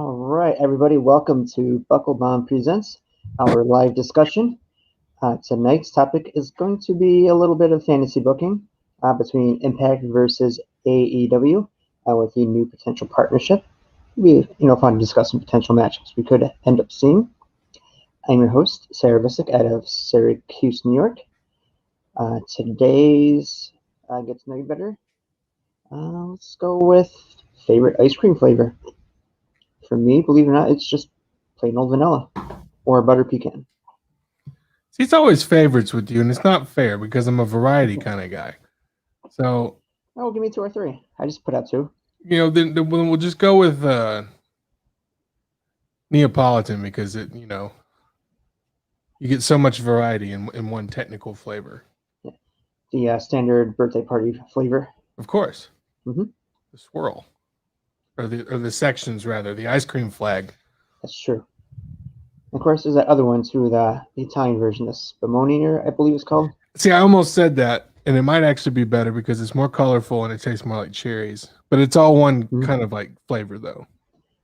All right, everybody, welcome to BuckleBomb Presents, our live discussion. Tonight's topic is going to be a little bit of fantasy booking between Impact versus AEW with the new potential partnership. It'll be fun to discuss some potential matchups we could end up seeing. I'm your host, Sarah Visick, out of Syracuse, New York. Today's Get to Know You Better. Let's go with favorite ice cream flavor. For me, believe it or not, it's just plain old vanilla or butter pecan. See, it's always favorites with you, and it's not fair because I'm a variety kind of guy. So, give me 2 or 3. I just put out 2. Then we'll just go with Neapolitan because you get so much variety in one technical flavor. Yeah. The standard birthday party flavor. Of course. Mm-hmm. The swirl. Or the sections, rather. The ice cream flag. That's true. Of course, there's that other one, too, the Italian version, the Spumoni, I believe it's called. See, I almost said that, and it might actually be better because it's more colorful and it tastes more like cherries. But it's all one kind of like flavor, though.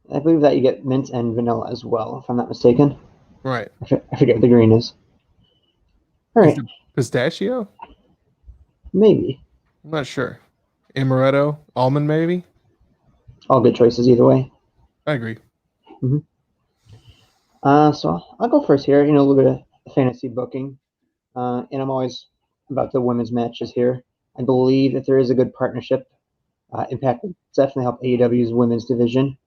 I believe that you get mint and vanilla as well, if I'm not mistaken. Right. I forget what the green is. All right. Is it pistachio? Maybe. I'm not sure. Amaretto? Almond, maybe? All good choices either way. I agree. Mm-hmm. So I'll go first here. A little bit of fantasy booking. And I'm always about the women's matches here. I believe that there is a good partnership. Impact would definitely help AEW's women's division.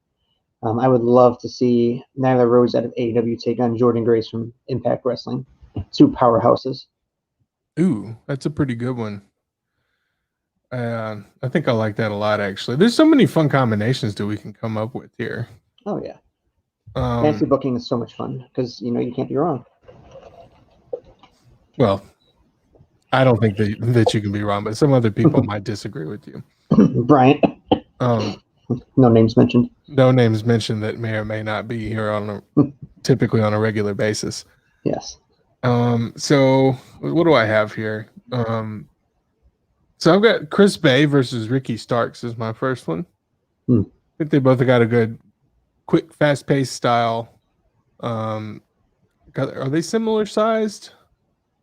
I would love to see Nyla Rose out of AEW take on Jordynne Grace from Impact Wrestling. 2 powerhouses. Ooh, that's a pretty good one. I think I like that a lot, actually. There's so many fun combinations that we can come up with here. Oh, yeah. Fantasy booking is so much fun because, you can't be wrong. Well, I don't think that you can be wrong, but some other people might disagree with you. Bryant. No names mentioned. No names mentioned that may or may not be here typically on a regular basis. Yes. So what do I have here? So I've got Chris Bay versus Ricky Starks is my first one. I think they both got a good, quick, fast-paced style. Are they similar sized?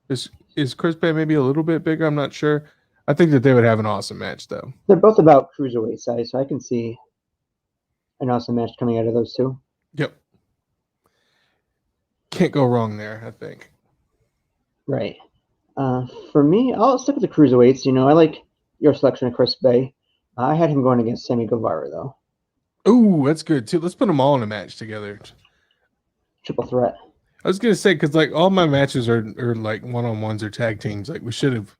Is Chris Bay maybe a little bit bigger? I'm not sure. I think that they would have an awesome match, though. They're both about cruiserweight size, so I can see an awesome match coming out of those 2. Yep. Can't go wrong there, I think. Right. For me, I'll stick with the cruiserweights. I like your selection of Chris Bay. I had him going against Sammy Guevara, though. Ooh, that's good, too. Let's put them all in a match together. Triple threat. I was going to say, because all my matches are like one-on-ones or tag teams. Like, we should have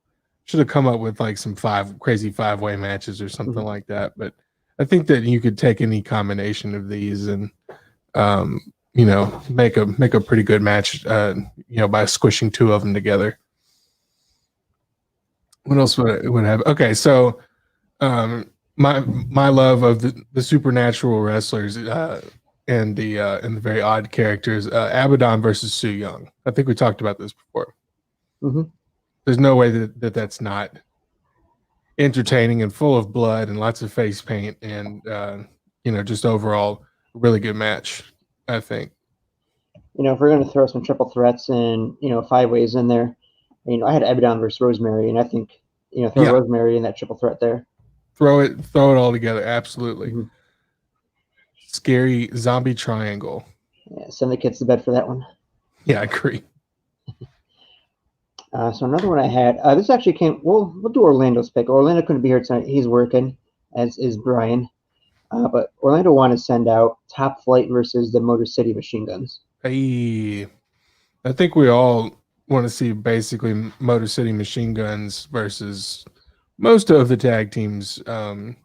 come up with like some crazy 5-way matches or something like that. But I think that you could take any combination of these and make a pretty good match by squishing 2 of them together. What else would have? Okay, so my love of the supernatural wrestlers and the very odd characters, Abaddon versus Su Yung. I think we talked about this before. Mm-hmm. There's no way that's not entertaining and full of blood and lots of face paint and just overall really good match, I think. If we're going to throw some triple threats and 5 ways in there, I had Abaddon versus Rosemary, and I think throw Rosemary in that triple threat there. Throw it all together, absolutely. Mm-hmm. Scary zombie triangle. Yeah, send the kids to bed for that one. Yeah, I agree. So another one I had, this actually came, we'll do Orlando's pick. Orlando couldn't be here tonight. He's working, as is Brian. But Orlando wanted to send out Top Flight versus the Motor City Machine Guns. Hey, I think we all want to see basically Motor City Machine Guns versus most of the tag teams in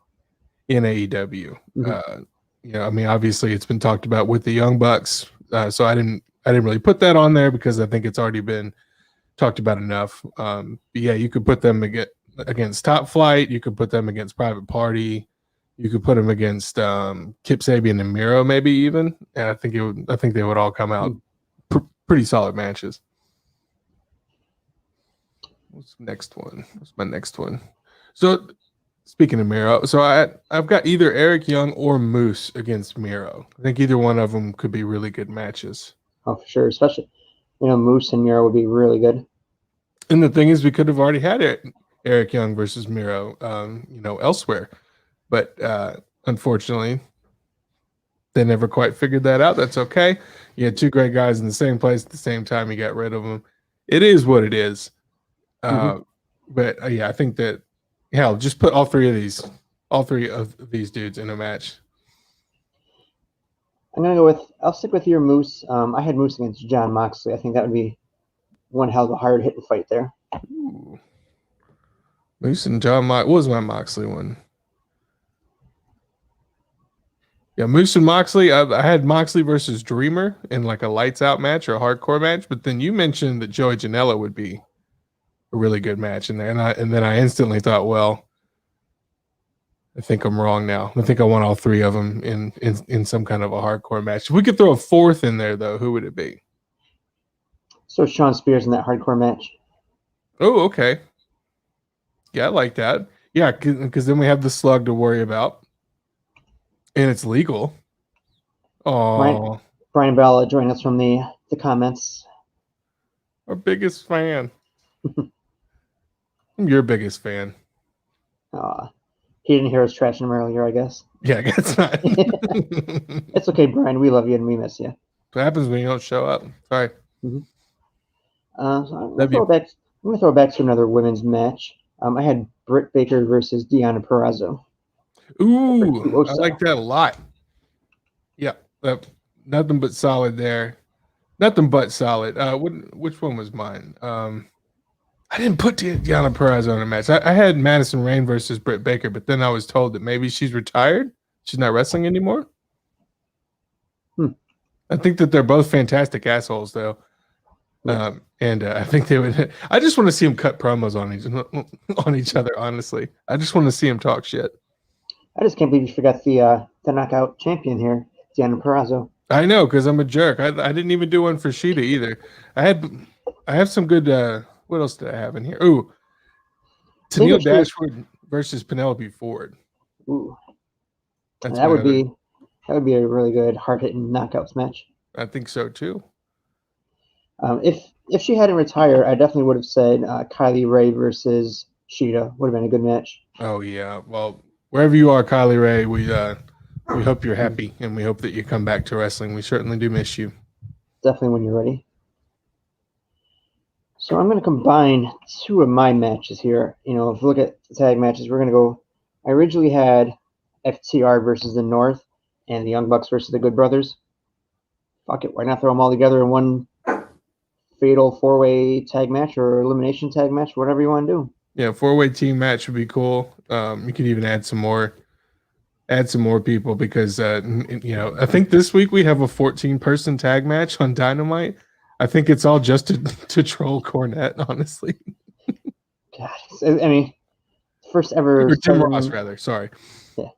AEW. Mm-hmm. Obviously it's been talked about with the Young Bucks, so I didn't really put that on there because I think it's already been talked about enough. But yeah, you could put them against Top Flight. You could put them against Private Party. You could put them against Kip Sabian and Miro, maybe even. And I think they would all come out pretty solid matches. What's my next one? So Speaking of Miro, so I've got either Eric Young or Moose against Miro. I think either one of them could be really good matches. Oh, for sure. Especially, Moose and Miro would be really good. And the thing is, we could have already had Eric Young versus Miro, elsewhere, but unfortunately, they never quite figured that out. That's okay. You had two great guys in the same place at the same time. You got rid of them. It is what it is. But yeah, I think that hell, just put all three of these dudes in a match. I'll stick with your Moose. I had Moose against John Moxley. I think that would be one hell of a hard hitting fight there. Ooh. Moose and John what was my Moxley one? Yeah, Moose and Moxley. I had Moxley versus Dreamer in like a lights out match or a hardcore match, but then you mentioned that Joey Janela would be a really good match in there, and then I instantly thought, well, I think I'm wrong now. I think I want all three of them in some kind of a hardcore match. If we could throw a fourth in there, though, who would it be? So Sean Spears in that hardcore match. Oh, okay. Yeah, I like that. Yeah, because then we have the slug to worry about, and it's legal. Oh, Brian Bell joining us from the comments. Our biggest fan. I'm your biggest fan. He didn't hear us trashing him earlier, I guess. Yeah, I guess not. It's okay, Brian. We love you and we miss you. What happens when you don't show up? Sorry. So I'm going to throw back to another women's match. I had Britt Baker versus Deonna Purrazzo. Ooh, I like that a lot. Yeah, nothing but solid there. Nothing but solid. Which one was mine? I didn't put Deonna Purrazzo in a match. I had Madison Rayne versus Britt Baker, but then I was told that maybe she's retired. She's not wrestling anymore. I think that they're both fantastic assholes, though. Yeah. And I think they would. I just want to see them cut promos on each other. Honestly, I just want to see them talk shit. I just can't believe you forgot the knockout champion here, Deonna Purrazzo. I know, because I'm a jerk. I didn't even do one for Sheeta either. I have some good. What else did I have in here? Ooh, Tennille Dashwood versus Penelope Ford. Ooh, that would be a really good hard hitting knockouts match. I think so too. If she hadn't retired, I definitely would have said Kylie Ray versus Sheeta would have been a good match. Oh yeah, well, wherever you are, Kylie Ray, we hope you're happy and we hope that you come back to wrestling. We certainly do miss you. Definitely when you're ready. So I'm going to combine two of my matches here. If you look at the tag matches, we're going to go. I originally had FTR versus the North and the Young Bucks versus the Good Brothers. Fuck it, why not throw them all together in one fatal four-way tag match or elimination tag match, whatever you want to do. Yeah, four-way team match would be cool. You could even add some more people because I think this week we have a 14-person tag match on Dynamite. I think it's all just to troll Cornette, honestly. God, I mean, first ever. Or Tim Ross, rather. Sorry. Yeah.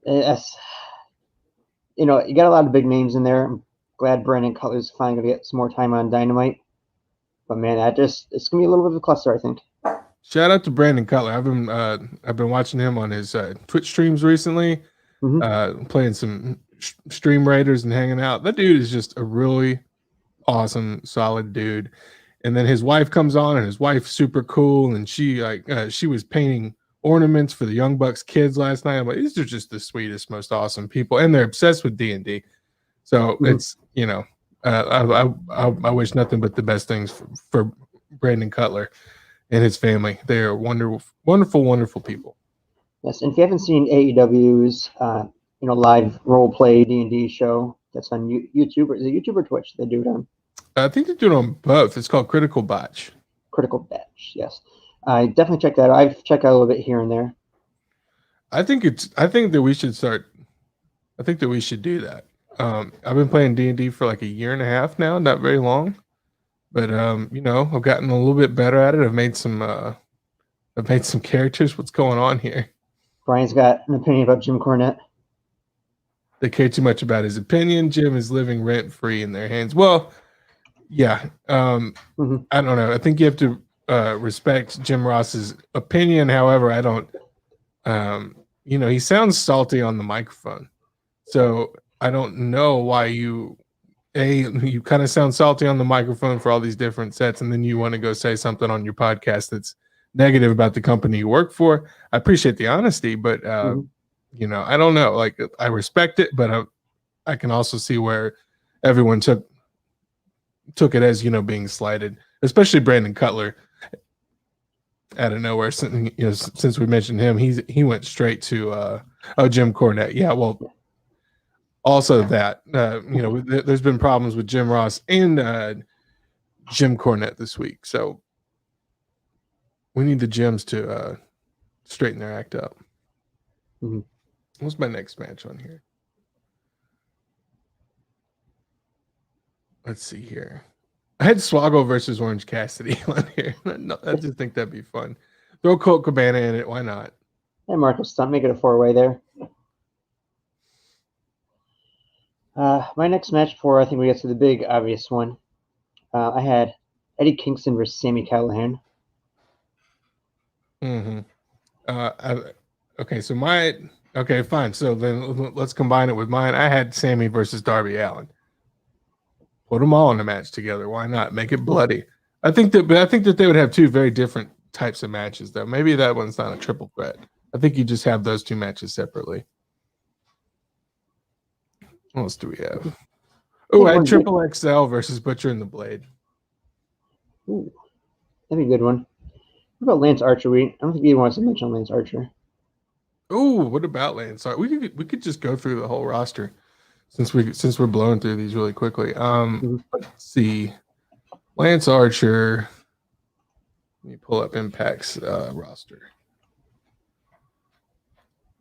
Yes. You got a lot of big names in there. I'm glad Brandon Cutler's finally going to get some more time on Dynamite. But man, it's going to be a little bit of a cluster, I think. Shout out to Brandon Cutler. I've been watching him on his Twitch streams recently, playing some Stream Raiders and hanging out. That dude is just a really awesome, solid dude. And then his wife comes on, and his wife's super cool, and she was painting ornaments for the Young Bucks kids last night. I'm like, these are just the sweetest, most awesome people, and they're obsessed with D&D. So it's I wish nothing but the best things for Brandon Cutler and his family. They are wonderful, wonderful, wonderful people. Yes, and if you haven't seen AEW's live role play D&D show that's on YouTube, or is it YouTube or Twitch? They do it on. I think they do it on both. It's called Critical Batch. Critical Batch, yes. I definitely checked that out. I've checked out a little bit here and there. I think that we should start. I think that we should do that. I've been playing D&D for like a year and a half now, not very long, but I've gotten a little bit better at it. I've made some characters. What's going on here? Brian's got an opinion about Jim Cornette. They care too much about his opinion. Jim is living rent free in their hands. Well, yeah. I don't know. I think you have to respect Jim Ross's opinion. However, I don't He sounds salty on the microphone. So I don't know why you kind of sound salty on the microphone for all these different sets, and then you want to go say something on your podcast that's negative about the company you work for. I appreciate the honesty, but I don't know. Like, I respect it, but I can also see where everyone took it as being slighted, especially Brandon Cutler. Out of nowhere, since we mentioned him, he went straight to Jim Cornette. Yeah, well, also that there's been problems with Jim Ross and Jim Cornette this week, so we need the Jims to straighten their act up. Mm-hmm. What's my next match on here? Let's see here. I had Swaggle versus Orange Cassidy on here. I just think that'd be fun. Throw Colt Cabana in it. Why not? Hey, Marcus Stunt, make it a 4-way there. My next match before I think we get to the big obvious one. I had Eddie Kingston versus Sami Callihan. Mm-hmm. Okay, so okay, fine. So then let's combine it with mine. I had Sammy versus Darby Allin. Put them all in a match together. Why not? Make it bloody. I think that they would have two very different types of matches, though. Maybe that one's not a triple threat. I think you just have those two matches separately. What else do we have? Oh, I had Triple XL versus Butcher and the Blade. Ooh, that'd be a good one. What about Lance Archer? I don't think he wants to mention Lance Archer. Oh, what about Lance Archer? We could just go through the whole roster since we're blowing through these really quickly. Let's see. Lance Archer. Let me pull up Impact's roster.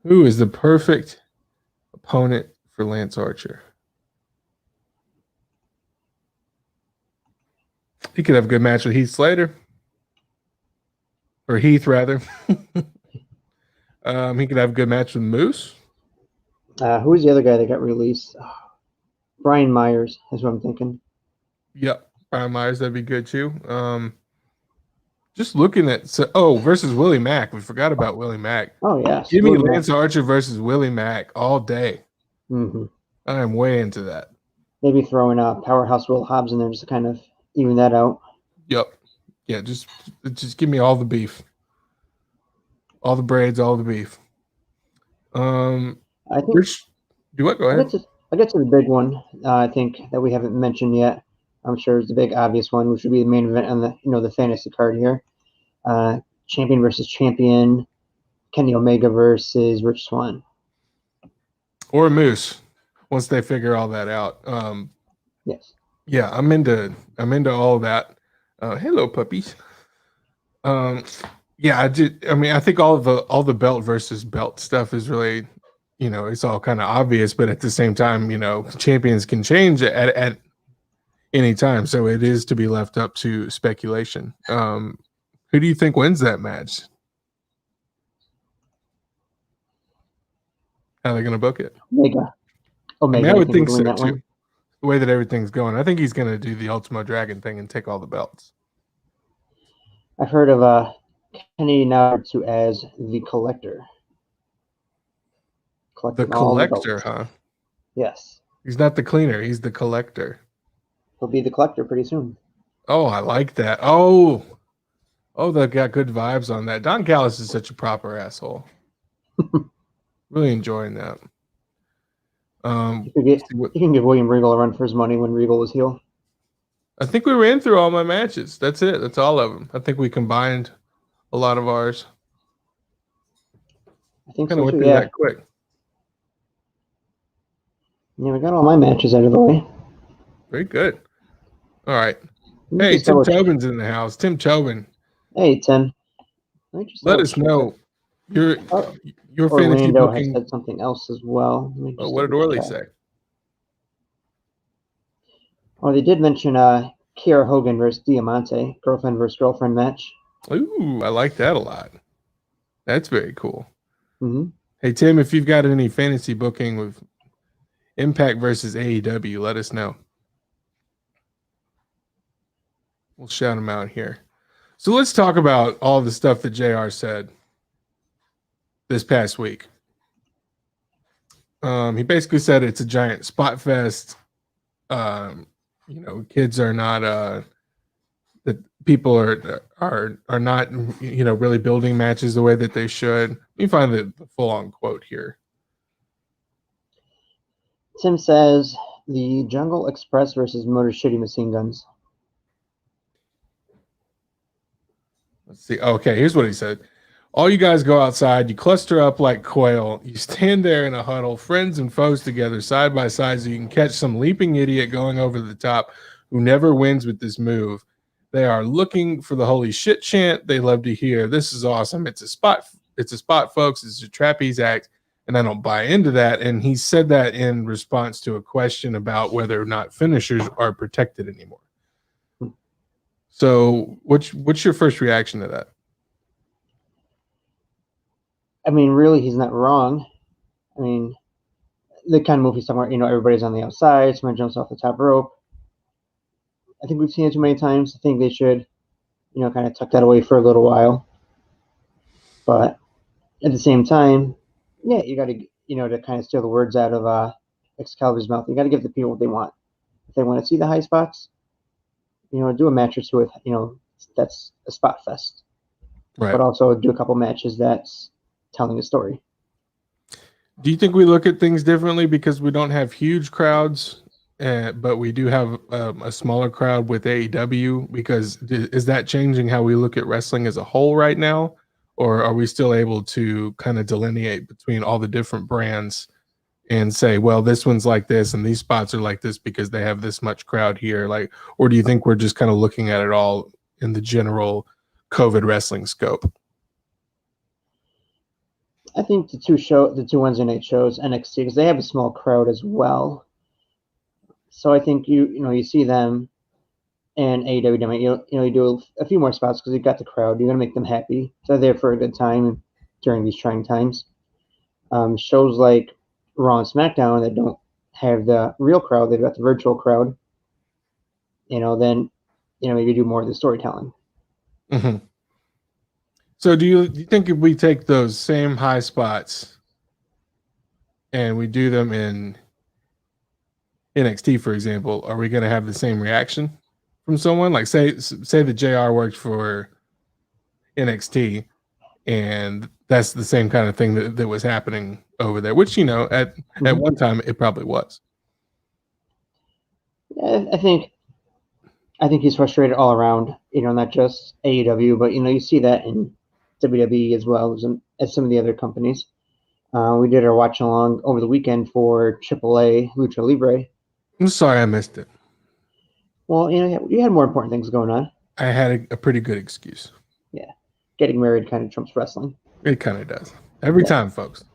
Who is the perfect opponent for Lance Archer? He could have a good match with Heath Slater. Or Heath, rather. He could have a good match with Moose. Who was the other guy that got released? Brian Myers is what I'm thinking. Yep. Brian Myers, that'd be good too. Just looking at versus Willie Mack. We forgot about Willie Mack. Oh yes. Give me Lance Archer versus Willie Mack all day. Mm-hmm. I am way into that. Maybe throwing Powerhouse Will Hobbs in there just to kind of even that out. Yep. Yeah, just give me all the beef. All the braids, all the beef. I think do what? Go ahead. I'll get to the big one. I think that we haven't mentioned yet. I'm sure it's the big obvious one, which would be the main event on the fantasy card here. Champion versus champion, Kenny Omega versus Rich Swann. Or Moose, once they figure all that out. Yes. Yeah, I'm into all that. Hello, puppies. Yeah, I think all the belt versus belt stuff is really, it's all kind of obvious, but at the same time, champions can change at any time, so it is to be left up to speculation. Who do you think wins that match? How are they going to book it? Omega. I would think so too. The way that everything's going, I think he's going to do the Ultimo Dragon thing and take all the belts. I've heard of Kenny now to as the Collector. The Collector, huh? Yes. He's not the cleaner. He's the Collector. He'll be the Collector pretty soon. Oh, I like that. Oh, they've got good vibes on that. Don Callis is such a proper asshole. Really enjoying that. You can give William Regal a run for his money when Regal was heel. I think we ran through all my matches. That's it. That's all of them. I think we combined a lot of ours. I think kind of went through that quick. Yeah, we got all my matches out of the way. Very good. All right. Hey, Tim Tobin's in the house. Tim Tobin. Hey, Tim. Let us know. Your fantasy Orlando booking. has said something else as well. What did Orly say? Oh, they did mention Kiera Hogan versus Diamante, girlfriend versus girlfriend match. Ooh, I like that a lot. That's very cool. Mm-hmm. Hey, Tim, if you've got any fantasy booking with Impact versus AEW, let us know. We'll shout them out here. So let's talk about all the stuff that JR said this past week. He basically said it's a giant spot fest. Kids are not that people are not really building matches the way that they should. Let me find the full-on quote here. Tim says the Jungle Express versus Motor City Machine Guns. Let's see. Okay, here's what he said. All you guys go outside, you cluster up like quail, you stand there in a huddle, friends and foes together, side by side, so you can catch some leaping idiot going over the top who never wins with this move. They are looking for the holy shit chant they love to hear. This is awesome. It's a spot, folks. It's a trapeze act, and I don't buy into that. And he said that in response to a question about whether or not finishers are protected anymore. So what's your first reaction to that? I mean, really, he's not wrong. I mean, the kind of move he's talking about, everybody's on the outside, someone jumps off the top rope. I think we've seen it too many times. I think they should, kind of tuck that away for a little while. But at the same time, yeah, you got to, to kind of steal the words out of Excalibur's mouth. You got to give the people what they want. If they want to see the high spots, do a match or two with, that's a spot fest. Right. But also do a couple matches that's telling a story. Do you think we look at things differently because we don't have huge crowds, but we do have a smaller crowd with AEW? Because is that changing how we look at wrestling as a whole right now? Or are we still able to kind of delineate between all the different brands and say, well, this one's like this and these spots are like this because they have this much crowd here? Or do you think we're just kind of looking at it all in the general COVID wrestling scope? I think the two Wednesday night shows, NXT, because they have a small crowd as well. So I think you see them and AEW, you do a few more spots because you've got the crowd. You're gonna make them happy. So they're there for a good time during these trying times. Shows like Raw and SmackDown that don't have the real crowd, they've got the virtual crowd. Then maybe do more of the storytelling. Mm-hmm. So do you think if we take those same high spots and we do them in NXT, for example, are we going to have the same reaction from someone? Like say that JR worked for NXT and that's the same kind of thing that was happening over there, which, at one time it probably was. Yeah, I think he's frustrated all around, not just AEW, but, you see that in WWE as well as some of the other companies. We did our watch along over the weekend for AAA Lucha Libre. I'm sorry I missed it. Well, you had more important things going on. I had a pretty good excuse. Yeah. Getting married kind of trumps wrestling. It kind of does. Every time, folks.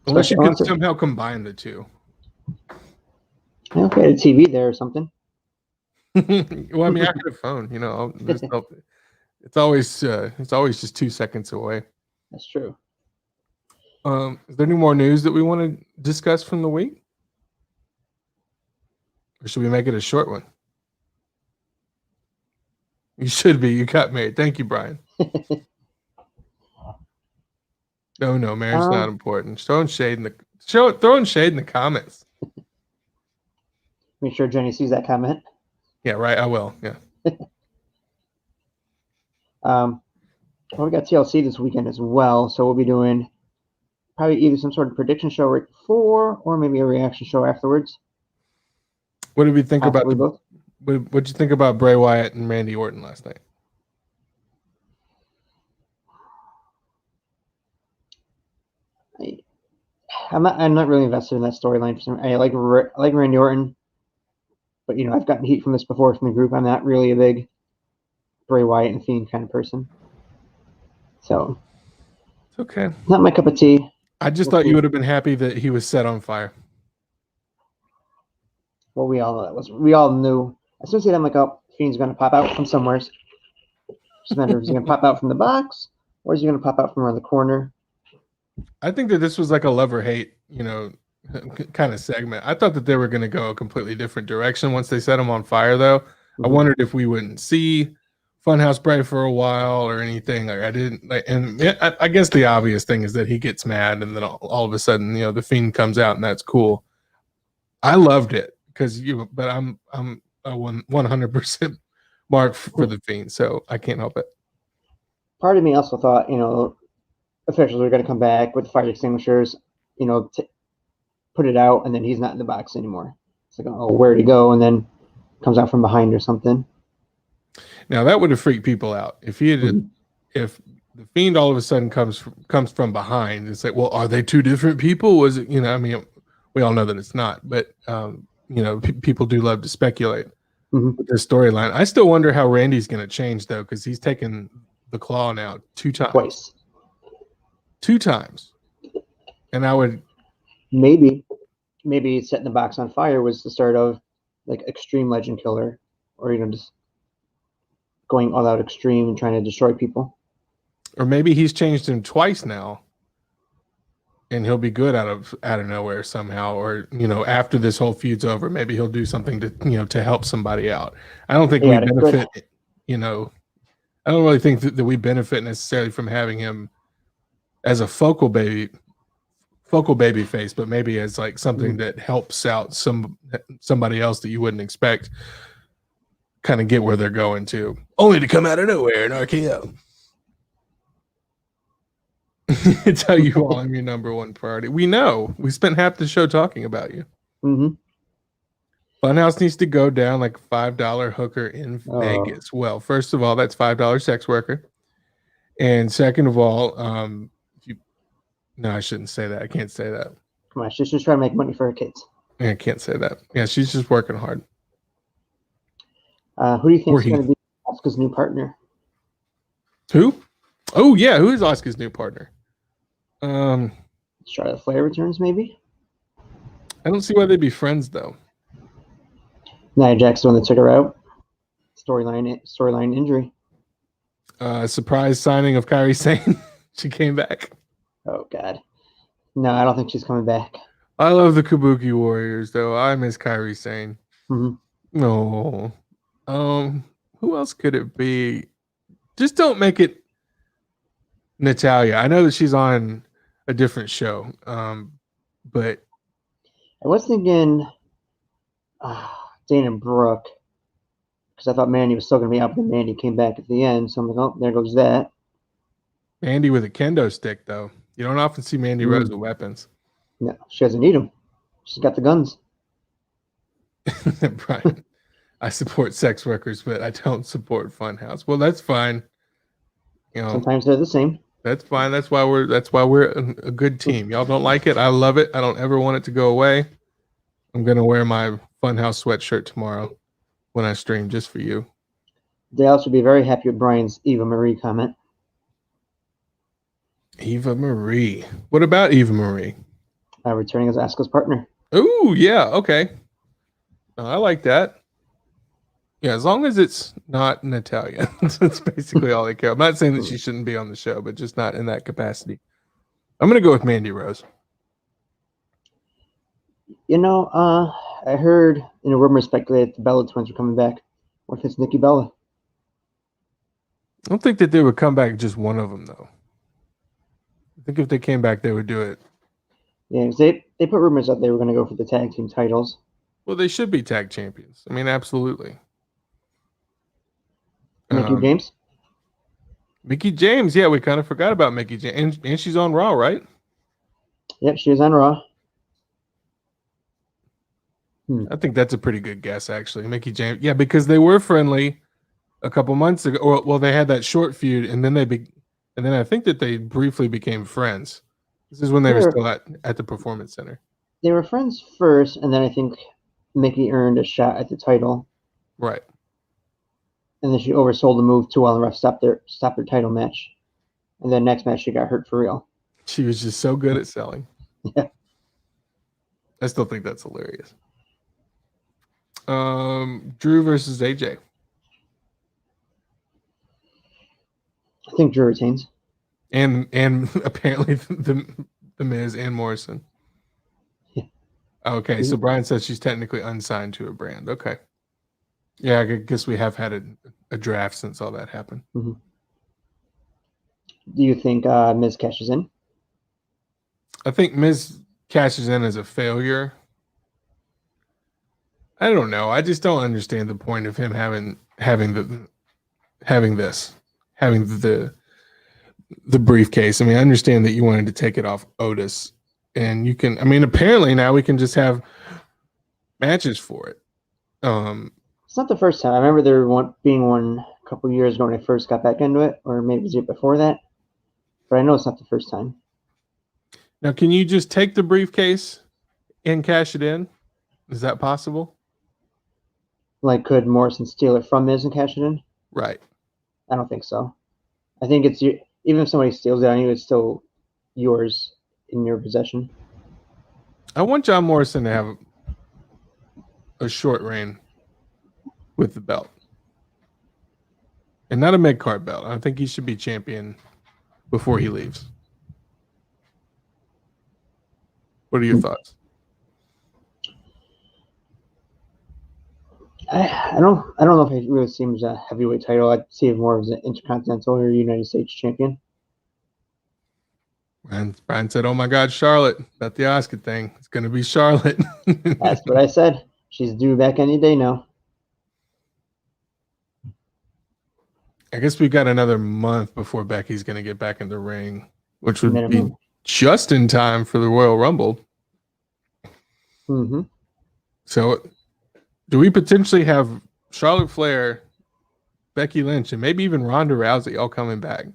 Unless you can somehow combine the two. Okay, a TV there or something. Well, I mean, I had a phone, it's always just 2 seconds away. That's true. Is there any more news that we want to discuss from the week? Or should we make it a short one? You should be. You got married. Thank you, Brian. No, marriage not important. Throwing shade in the comments. Make sure Jenny sees that comment. Yeah, right. I will. Yeah. Well, we got TLC this weekend as well, so we'll be doing probably either some sort of prediction show right before, or maybe a reaction show afterwards. What did we think about? What'd you think about Bray Wyatt and Randy Orton last night? I'm not really invested in that storyline. I like Randy Orton, but I've gotten heat from this before from the group. I'm not really a big Bray Wyatt and Fiend kind of person, so it's okay. Not my cup of tea. I just thought you would have been happy that he was set on fire. Well, we all know that was. We all knew as soon as he had him, like, oh, Fiend's going to pop out from somewhere. Just a matter of is he going to pop out from the box, or is he going to pop out from around the corner? I think that this was like a love or hate, kind of segment. I thought that they were going to go a completely different direction once they set him on fire, though. Mm-hmm. I wondered if we wouldn't see Funhouse Bray for a while or anything. Like I didn't like, and I guess the obvious thing is that he gets mad and then all of a sudden, the Fiend comes out and that's cool. I loved it because but I'm a 100% mark for the Fiend, so I can't help it. Part of me also thought, officials were going to come back with the fire extinguishers, put it out, and then he's not in the box anymore. It's like, oh, where'd he go? And then comes out from behind or something. Now that would have freaked people out if he had, if the Fiend all of a sudden comes from behind. It's like, well, are they two different people? Was it, I mean, we all know that it's not, but people do love to speculate with this storyline. I still wonder how Randy's going to change though, because he's taken the claw now twice, and I would maybe setting the box on fire was the start of like Extreme Legend Killer, or just going all out extreme and trying to destroy people. Or maybe he's changed him twice now, and he'll be good out of nowhere somehow. Or after this whole feud's over, maybe he'll do something to help somebody out. I don't think we benefit. I don't really think that we benefit necessarily from having him as a focal baby face, but maybe as like something that helps out somebody else that you wouldn't expect. Kind of get where they're going to, only to come out of nowhere in RKO. Tell you all I'm your number one priority. We know. We spent half the show talking about you. Funhouse needs to go down like $5 hooker in Vegas. Well, first of all, that's $5 sex worker. And second of all, no, I shouldn't say that. I can't say that. Come on, she's just trying to make money for her kids. Yeah, I can't say that. Yeah, she's just working hard. Who do you think is going to be Asuka's new partner? Who? Oh yeah, who is Asuka's new partner? Charlotte Flair returns, maybe. I don't see why they'd be friends though. Nia Jax the one that took her out. Storyline injury. Surprise signing of Kairi Sane. She came back. Oh God, no, I don't think she's coming back. I love the Kabuki Warriors though. I miss Kairi Sane. No. Who else could it be? Just don't make it Natalya. I know that she's on a different show, but I was thinking Dana Brooke, because I thought Mandy was still going to be up, and Mandy came back at the end, so I'm like, oh, there goes that. Mandy with a kendo stick, though. You don't often see Mandy Rose with weapons. No, she doesn't need them. She's got the guns. Brian, I support sex workers, but I don't support Funhouse. Well, that's fine. Sometimes they're the same. That's fine. That's why we're a good team. Y'all don't like it. I love it. I don't ever want it to go away. I'm gonna wear my Funhouse sweatshirt tomorrow when I stream just for you. Dallas would be very happy with Brian's Eva Marie comment. Eva Marie. What about Eva Marie? Returning as Asuka's partner. Oh yeah. Okay. I like that. Yeah, as long as it's not Natalya. That's basically all I care. I'm not saying that she shouldn't be on the show, but just not in that capacity. I'm going to go with Mandy Rose. I heard rumors speculate that the Bella twins are coming back. What if it's Nikki Bella? I don't think that they would come back just one of them, though. I think if they came back, they would do it. Yeah, they put rumors that they were going to go for the tag team titles. Well, they should be tag champions. I mean, absolutely. Mickey James? Mickey James, yeah, we kind of forgot about Mickey James. And she's on Raw, right? Yep, she is on Raw. I think that's a pretty good guess, actually. Mickey James. Yeah, because they were friendly a couple months ago. Well, they had that short feud, and then and then I think that they briefly became friends. This is when they were still at the Performance Center. They were friends first, and then I think Mickey earned a shot at the title. Right. And then she oversold the move too while the ref stopped their title match. And then next match she got hurt for real. She was just so good at selling. Yeah. I still think that's hilarious. Drew versus AJ. I think Drew retains. And apparently the Miz and Morrison. Yeah. Okay, so Brian says she's technically unsigned to a brand. Okay. Yeah, I guess we have had a draft since all that happened. Mm-hmm. Do you think Miz cashes in? I think Miz cashes in as a failure. I don't know. I just don't understand the point of him having the briefcase. I mean, I understand that you wanted to take it off Otis, and you can. I mean, apparently now we can just have matches for it. It's not the first time. I remember there being one a couple years ago when I first got back into it, or maybe it was the year before that. But I know it's not the first time. Now, can you just take the briefcase and cash it in? Is that possible? Like, could Morrison steal it from Miz and cash it in? Right. I don't think so. I think it's even if somebody steals it on you, it's still yours in your possession. I want John Morrison to have a short reign with the belt, and not a mid card belt. I think he should be champion before he leaves. What are your thoughts? I don't know if it really seems a heavyweight title. I'd see it more as an intercontinental or United States champion. Brian said, "Oh my God, Charlotte! About the Oscar thing. It's going to be Charlotte." That's what I said. She's due back any day now. I guess we've got another month before Becky's going to get back in the ring, which would Minimum. be just in time for the Royal Rumble. Mm-hmm. So, do we potentially have Charlotte Flair, Becky Lynch, and maybe even Ronda Rousey all coming back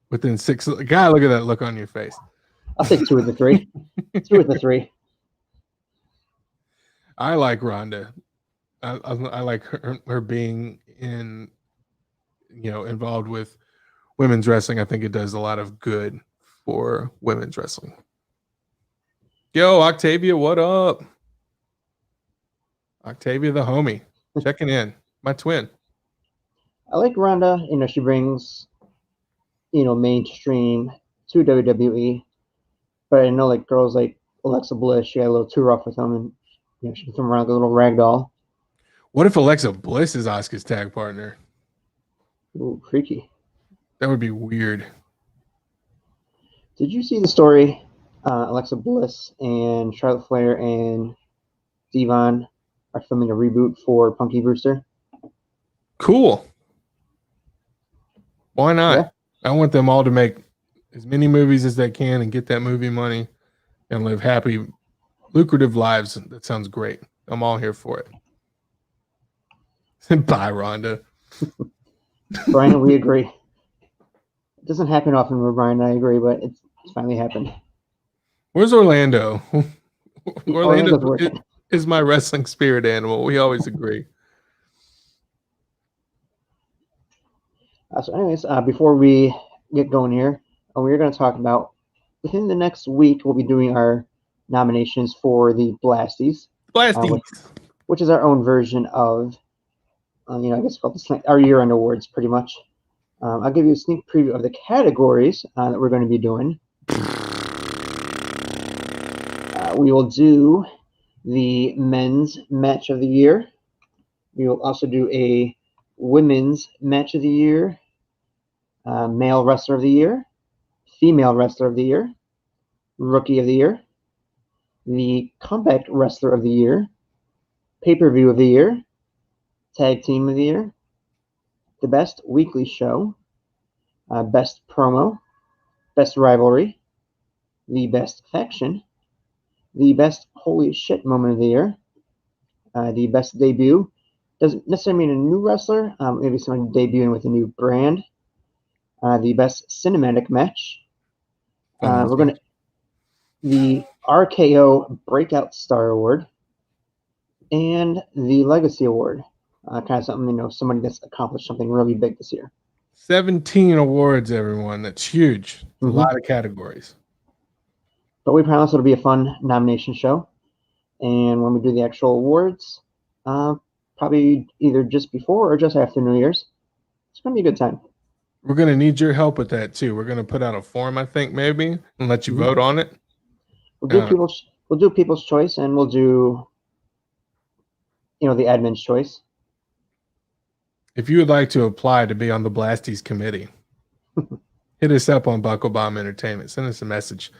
within 6? God, look at that look on your face. I'll take 2 of the 3. 2 of the 3. I like Ronda. I like her being involved with women's wrestling. I think it does a lot of good for women's wrestling. Yo, Octavia, what up? Octavia the homie, checking in. My twin. I like Ronda. She brings, mainstream to WWE. But I know, like, girls like Alexa Bliss, she got a little too rough with them, and she can throw around like a little rag doll. What if Alexa Bliss is Asuka's tag partner? Ooh, freaky. That would be weird. Did you see the story? Alexa Bliss and Charlotte Flair and Devon are filming a reboot for Punky Brewster. Cool. Why not? Yeah. I want them all to make as many movies as they can and get that movie money and live happy, lucrative lives. That sounds great. I'm all here for it. Bye, Rhonda. Brian, we agree. It doesn't happen often with Brian and I agree, but it's finally happened. Where's Orlando? Orlando is my wrestling spirit animal. We always agree. So anyways, before we get going here, we're going to talk about, within the next week, we'll be doing our nominations for the Blasties. Which is our own version of, I guess called our year-end awards, pretty much. I'll give you a sneak preview of the categories that we're going to be doing. We will do the men's match of the year. We will also do a women's match of the year, male wrestler of the year, female wrestler of the year, rookie of the year, the comeback wrestler of the year, pay-per-view of the year, tag team of the year, the best weekly show, best promo, best rivalry, the best faction, the best holy shit moment of the year, the best debut. Doesn't necessarily mean a new wrestler, maybe someone debuting with a new brand. The best cinematic match. We're going to the RKO Breakout Star Award and the Legacy Award. Kind of something, somebody that's accomplished something really big this year. 17 awards, everyone. That's huge. A lot of categories. But we promise it'll be a fun nomination show. And when we do the actual awards, probably either just before or just after New Year's, it's going to be a good time. We're going to need your help with that, too. We're going to put out a form, I think, maybe, and let you vote on it. We'll do people's choice, and we'll do, the admin's choice. if you would like to apply to be on the Blasties committee, hit us up on BuckleBomb Entertainment. Send us a message.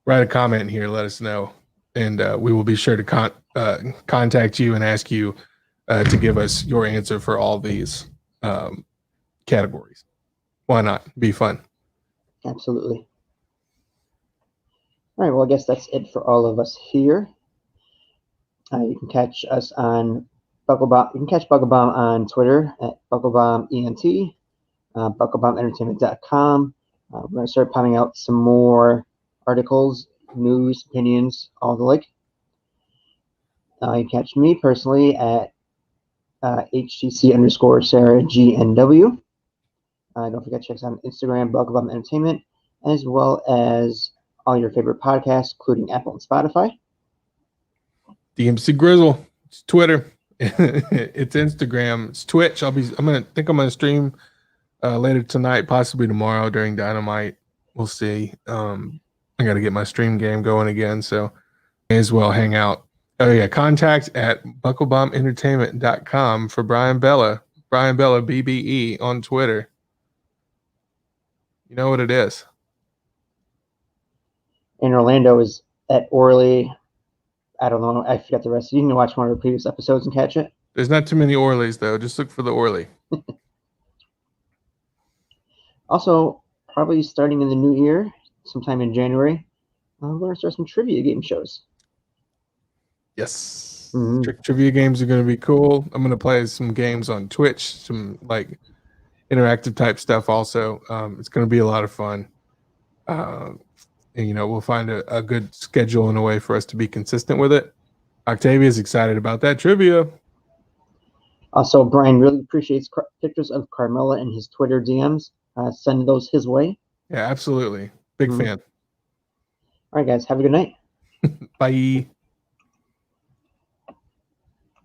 Write a comment in here. Let us know. And we will be sure to contact you and ask you to give us your answer for all these categories. Why not? Be fun. Absolutely. All right, well, I guess that's it for all of us here. You can catch us on BuckleBomb. You can catch BuckleBomb on Twitter at BuckleBombENT, BuckleBombEntertainment.com. We're going to start popping out some more articles, news, opinions, all the like. You can catch me personally at HTC_SarahGNW. Don't forget to check us out on Instagram, BuckleBomb Entertainment, as well as all your favorite podcasts, including Apple and Spotify. DMC Grizzle. It's Twitter. It's Instagram. It's Twitch. I'm gonna stream later tonight, possibly tomorrow during Dynamite. We'll see. I got to get my stream game going again, so may as well hang out. Oh yeah, contact at BuckleBombEntertainment.com for Brian Bella. Brian Bella BBE on Twitter. You know what it is. And Orlando is at Orly. I don't know. I forgot the rest. You can watch one of the previous episodes and catch it. There's not too many Orleys, though. Just look for the Orly. Also, probably starting in the new year, sometime in January, we're going to start some trivia game shows. Yes. Mm-hmm. Trivia games are going to be cool. I'm going to play some games on Twitch, some like interactive type stuff also. It's going to be a lot of fun. And, we'll find a good schedule and a way for us to be consistent with it. Octavia's excited about that trivia. Also, Brian really appreciates pictures of Carmella in his Twitter DMs. Send those his way. Yeah, absolutely. Big fan. All right, guys. Have a good night. Bye.